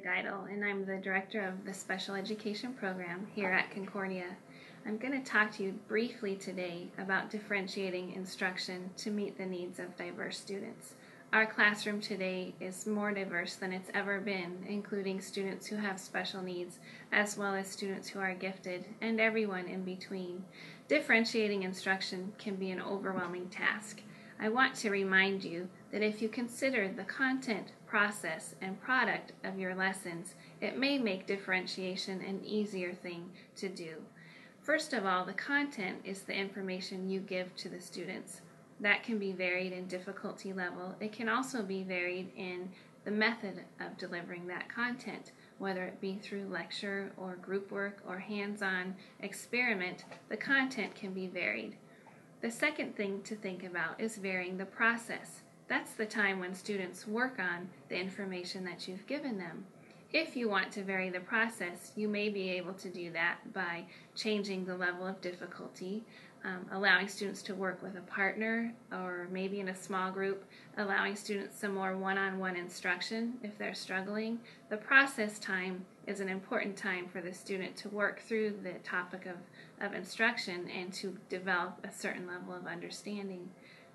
Geidel, and I'm the director of the Special Education Program here at Concordia. I'm going to talk to you briefly today about differentiating instruction to meet the needs of diverse students. Our classroom today is more diverse than it's ever been, including students who have special needs, as well as students who are gifted, and everyone in between. Differentiating instruction can be an overwhelming task. I want to remind you that if you consider the content, process, and product of your lessons, it may make differentiation an easier thing to do. First of all, the content is the information you give to the students. That can be varied in difficulty level. It can also be varied in the method of delivering that content, whether it be through lecture or group work or hands-on experiment. The content can be varied. The second thing to think about is varying the process. That's the time when students work on the information that you've given them. If you want to vary the process, you may be able to do that by changing the level of difficulty, allowing students to work with a partner or maybe in a small group, allowing students some more one-on-one instruction if they're struggling. The process time is an important time for the student to work through the topic of instruction and to develop a certain level of understanding.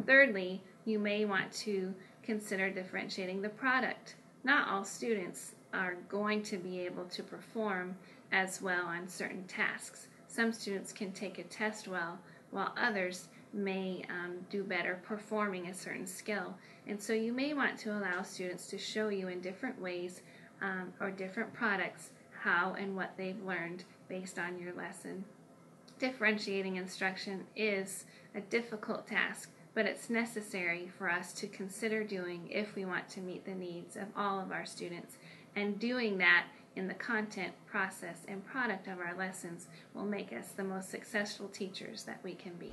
Thirdly, you may want to consider differentiating the product. Not all students are going to be able to perform as well on certain tasks. Some students can take a test well, while others may do better performing a certain skill. And so you may want to allow students to show you in different ways or different products how and what they've learned based on your lesson. Differentiating instruction is a difficult task, but it's necessary for us to consider doing if we want to meet the needs of all of our students. And doing that in the content, process, and product of our lessons will make us the most successful teachers that we can be.